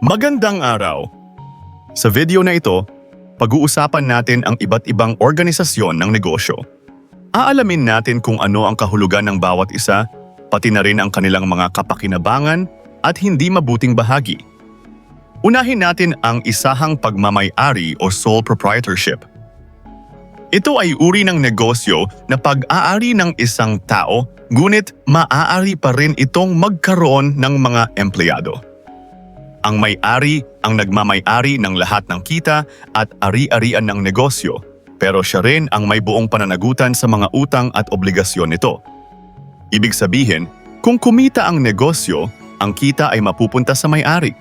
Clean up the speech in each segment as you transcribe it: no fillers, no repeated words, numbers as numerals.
Magandang araw! Sa video na ito, pag-uusapan natin ang iba't ibang organisasyon ng negosyo. Aalamin natin kung ano ang kahulugan ng bawat isa, pati na rin ang kanilang mga kapakinabangan at hindi mabuting bahagi. Unahin natin ang isahang pagmamay-ari o sole proprietorship. Ito ay uri ng negosyo na pag-aari ng isang tao, ngunit maaari pa rin itong magkaroon ng mga empleyado. Ang may-ari ang nagmamay-ari ng lahat ng kita at ari-arian ng negosyo, pero siya rin ang may buong pananagutan sa mga utang at obligasyon nito. Ibig sabihin, kung kumita ang negosyo, ang kita ay mapupunta sa may-ari.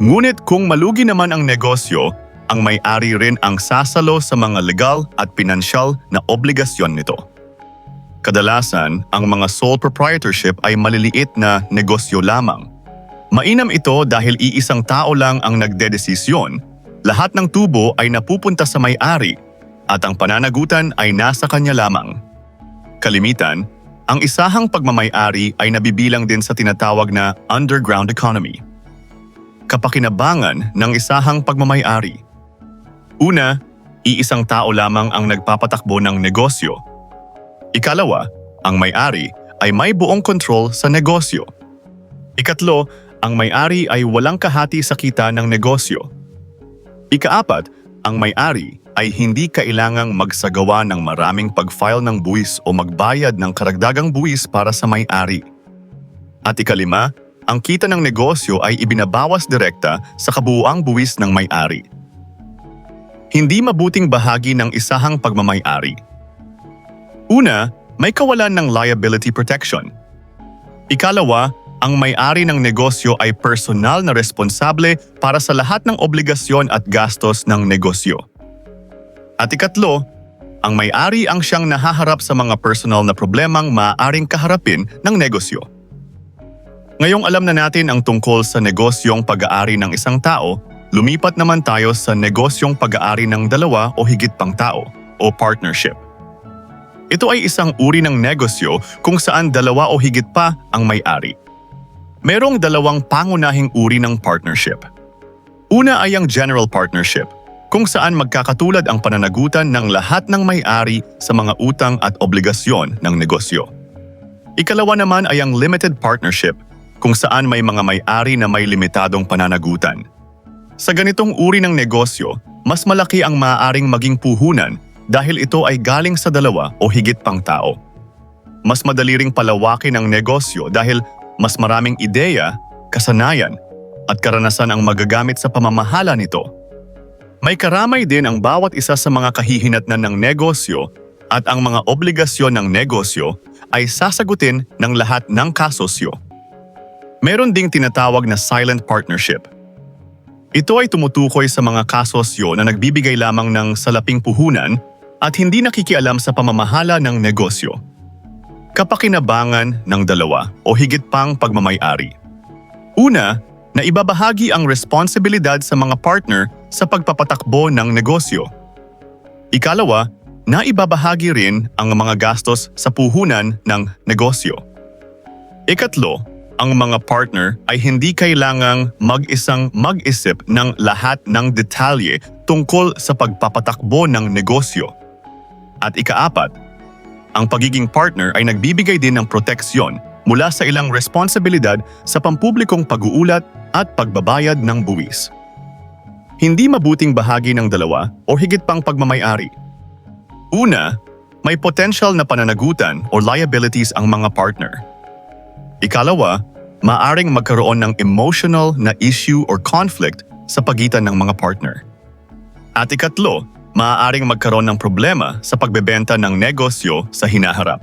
Ngunit kung malugi naman ang negosyo, ang may-ari rin ang sasalo sa mga legal at pinansyal na obligasyon nito. Kadalasan, ang mga sole proprietorship ay maliliit na negosyo lamang. Mainam ito dahil iisang tao lang ang nagdedesisyon, lahat ng tubo ay napupunta sa may-ari at ang pananagutan ay nasa kanya lamang. Kalimitan, ang isahang pagmamay-ari ay nabibilang din sa tinatawag na underground economy. Kapakinabangan ng isahang pagmamay-ari. Una, iisang tao lamang ang nagpapatakbo ng negosyo. Ikalawa, ang may-ari ay may buong kontrol sa negosyo. Ikatlo, ang may-ari ay walang kahati sa kita ng negosyo. Ikaapat, ang may-ari ay hindi kailangang magsagawa ng maraming pag-file ng buwis o magbayad ng karagdagang buwis para sa may-ari. At ikalima, ang kita ng negosyo ay ibinabawas direkta sa kabuuang buwis ng may-ari. Hindi mabuting bahagi ng isahang pagmamay-ari. Una, may kawalan ng liability protection. Ikalawa, ang may-ari ng negosyo ay personal na responsable para sa lahat ng obligasyon at gastos ng negosyo. At ikatlo, ang may-ari ang siyang nahaharap sa mga personal na problemang maaaring kaharapin ng negosyo. Ngayong alam na natin ang tungkol sa negosyong pag-aari ng isang tao, lumipat naman tayo sa negosyong pag-aari ng dalawa o higit pang tao o partnership. Ito ay isang uri ng negosyo kung saan dalawa o higit pa ang may-ari. Merong dalawang pangunahing uri ng partnership. Una ay ang general partnership, kung saan magkakatulad ang pananagutan ng lahat ng may-ari sa mga utang at obligasyon ng negosyo. Ikalawa naman ay ang limited partnership, kung saan may mga may-ari na may limitadong pananagutan. Sa ganitong uri ng negosyo, mas malaki ang maaaring maging puhunan dahil ito ay galing sa dalawa o higit pang tao. Mas madali ring palawakin ang negosyo dahil mas maraming ideya, kasanayan, at karanasan ang magagamit sa pamamahala nito. May karamay din ang bawat isa sa mga kahihinatnan ng negosyo at ang mga obligasyon ng negosyo ay sasagutin ng lahat ng kasosyo. Meron ding tinatawag na silent partnership. Ito ay tumutukoy sa mga kasosyo na nagbibigay lamang ng salaping puhunan at hindi nakikialam sa pamamahala ng negosyo. Kapakinabangan ng dalawa o higit pang pagmamay-ari. Una, na ibabahagi ang responsibilidad sa mga partner sa pagpapatakbo ng negosyo. Ikalawa, na ibabahagi rin ang mga gastos sa puhunan ng negosyo. Ikatlo, ang mga partner ay hindi kailangang mag-isang mag-isip ng lahat ng detalye tungkol sa pagpapatakbo ng negosyo. At ikaapat, ang pagiging partner ay nagbibigay din ng proteksyon mula sa ilang responsibilidad sa pampublikong pag-uulat at pagbabayad ng buwis. Hindi mabuting bahagi ng dalawa o higit pang pagmamay-ari. Una, may potential na pananagutan o liabilities ang mga partner. Ikalawa, maaring magkaroon ng emotional na issue or conflict sa pagitan ng mga partner. At ikatlo, maaaring magkaroon ng problema sa pagbebenta ng negosyo sa hinaharap.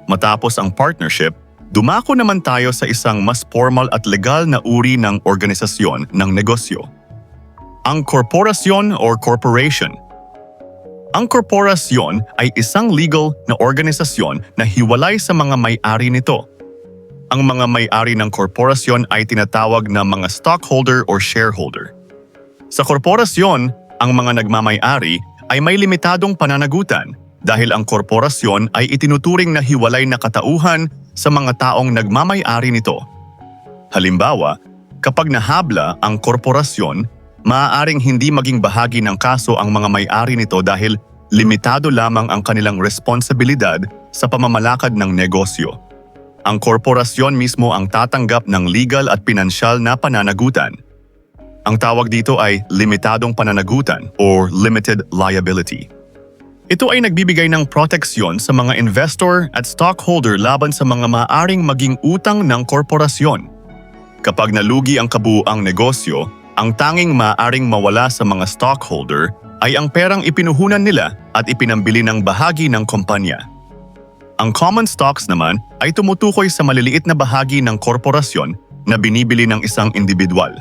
Matapos ang partnership, dumako naman tayo sa isang mas formal at legal na uri ng organisasyon ng negosyo. Ang korporasyon or corporation. Ang korporasyon ay isang legal na organisasyon na hiwalay sa mga may-ari nito. Ang mga may-ari ng korporasyon ay tinatawag na mga stockholder or shareholder. Sa korporasyon, ang mga nagmamay-ari ay may limitadong pananagutan dahil ang korporasyon ay itinuturing na hiwalay na katauhan sa mga taong nagmamay-ari nito. Halimbawa, Kapag nahabla ang korporasyon, maaaring hindi maging bahagi ng kaso ang mga may-ari nito dahil limitado lamang ang kanilang responsibilidad sa pamamalakad ng negosyo. Ang korporasyon mismo ang tatanggap ng legal at pinansyal na pananagutan. Ang tawag dito ay limitadong pananagutan or limited liability. Ito ay nagbibigay ng proteksyon sa mga investor at stockholder laban sa mga maaaring maging utang ng korporasyon. Kapag nalugi ang kabuuang negosyo, ang tanging maaaring mawala sa mga stockholder ay ang perang ipinuhunan nila at ipinambili ng bahagi ng kumpanya. Ang common stocks naman ay tumutukoy sa maliliit na bahagi ng korporasyon na binibili ng isang individual.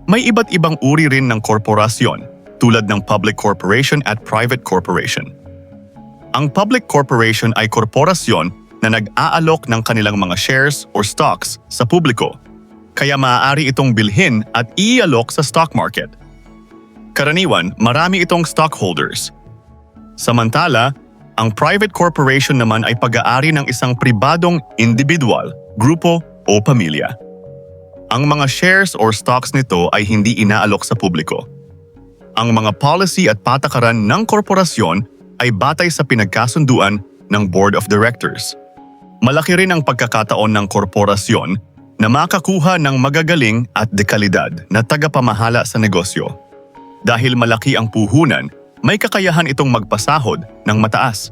May iba't ibang uri rin ng korporasyon, tulad ng public corporation at private corporation. Ang public corporation ay korporasyon na nag-aalok ng kanilang mga shares or stocks sa publiko, kaya maaari itong bilhin at ialok sa stock market. Karaniwan, marami itong stockholders. Samantala, ang private corporation naman ay pag-aari ng isang pribadong individual, grupo o pamilya. Ang mga shares or stocks nito ay hindi inaalok sa publiko. Ang mga policy at patakaran ng korporasyon ay batay sa pinagkasunduan ng Board of Directors. Malaki rin ang pagkakataon ng korporasyon na makakuha ng magagaling at dekalidad na tagapamahala sa negosyo. Dahil malaki ang puhunan, may kakayahan itong magpasahod ng mataas.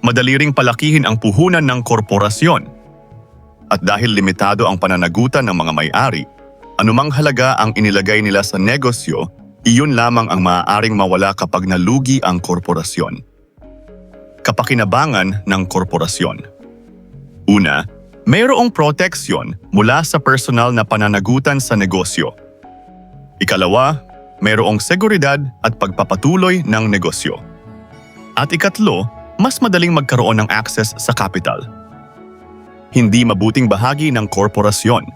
Madali ring palakihin ang puhunan ng korporasyon. At dahil limitado ang pananagutan ng mga may-ari, anumang halaga ang inilagay nila sa negosyo, iyon lamang ang maaaring mawala kapag nalugi ang korporasyon. Kapakinabangan ng korporasyon. Una, mayroong proteksyon mula sa personal na pananagutan sa negosyo. Ikalawa, mayroong seguridad at pagpapatuloy ng negosyo. At ikatlo, mas madaling magkaroon ng access sa capital. Hindi mabuting bahagi ng korporasyon.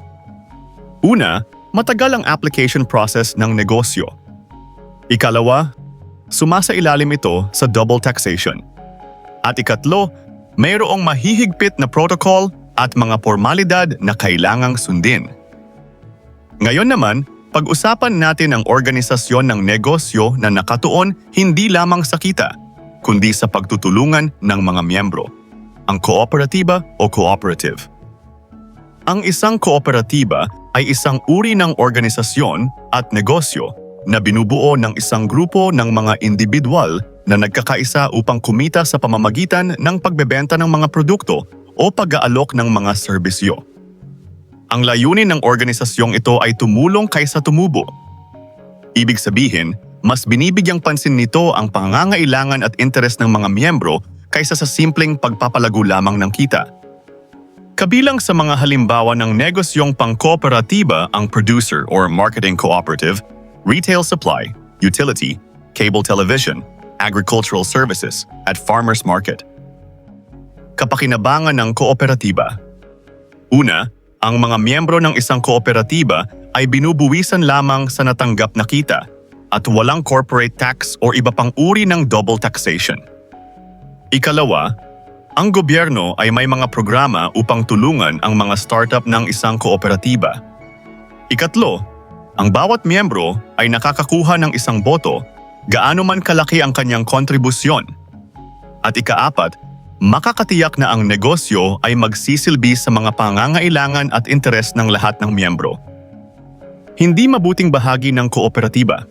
Una, matagal ang application process ng negosyo. Ikalawa, sumasailalim ito sa double taxation. At ikatlo, mayroong mahihigpit na protocol at mga formalidad na kailangang sundin. Ngayon naman, pag-usapan natin ang organisasyon ng negosyo na nakatuon hindi lamang sa kita, kundi sa pagtutulungan ng mga miyembro, ang kooperatiba o cooperative. Ang isang kooperatiba ay isang uri ng organisasyon at negosyo na binubuo ng isang grupo ng mga individual na nagkakaisa upang kumita sa pamamagitan ng pagbebenta ng mga produkto o pag-aalok ng mga serbisyo. Ang layunin ng organisasyong ito ay tumulong kaysa tumubo. Ibig sabihin, mas binibigyang pansin nito ang pangangailangan at interes ng mga miyembro kaysa sa simpleng pagpapalago lamang ng kita. Kabilang sa mga halimbawa ng negosyong pangkooperatiba ang producer or marketing cooperative, retail supply, utility, cable television, agricultural services, at farmers market. Kapakinabangan ng kooperatiba. Una, ang mga miyembro ng isang kooperatiba ay binubuwisan lamang sa natanggap na kita at walang corporate tax o iba pang uri ng double taxation. Ikalawa, ang gobyerno ay may mga programa upang tulungan ang mga startup ng isang kooperatiba. Ikatlo, ang bawat miyembro ay nakakakuha ng isang boto, gaano man kalaki ang kanyang kontribusyon. At ikaapat, makakatiyak na ang negosyo ay magsisilbi sa mga pangangailangan at interes ng lahat ng miyembro. Hindi mabuting bahagi ng kooperatiba.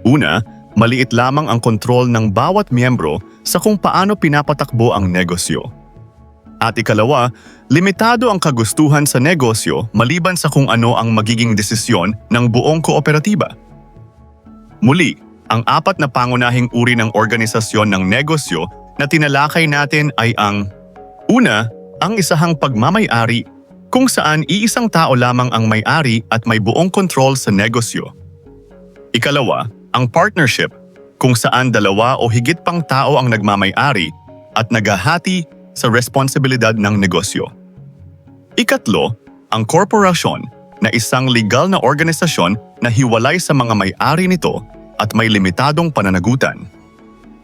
Una, maliit lamang ang kontrol ng bawat miyembro sa kung paano pinapatakbo ang negosyo. At ikalawa, limitado ang kagustuhan sa negosyo maliban sa kung ano ang magiging desisyon ng buong kooperatiba. Muli, ang apat na pangunahing uri ng organisasyon ng negosyo na tinalakay natin ay ang una, ang isahang pagmamay-ari kung saan iisang tao lamang ang may-ari at may buong kontrol sa negosyo. Ikalawa, ang partnership kung saan dalawa o higit pang tao ang nagmamay-ari at naghahati sa responsibilidad ng negosyo. Ikatlo, ang korporasyon na isang legal na organisasyon na hiwalay sa mga may-ari nito at may limitadong pananagutan.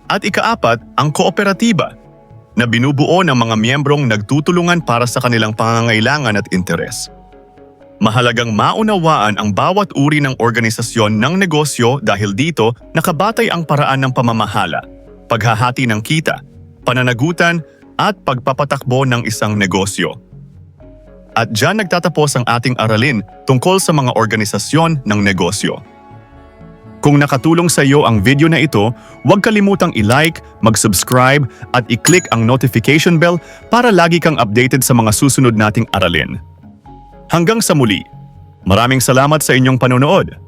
At ikaapat, ang kooperatiba na binubuo ng mga miyembrong nagtutulungan para sa kanilang pangangailangan at interes. Mahalagang maunawaan ang bawat uri ng organisasyon ng negosyo dahil dito nakabatay ang paraan ng pamamahala, paghahati ng kita, pananagutan at pagpapatakbo ng isang negosyo. At diyan nagtatapos ang ating aralin tungkol sa mga organisasyon ng negosyo. Kung nakatulong sa iyo ang video na ito, huwag kalimutang i-like, mag-subscribe at i-click ang notification bell para lagi kang updated sa mga susunod nating aralin. Hanggang sa muli, maraming salamat sa inyong panonood.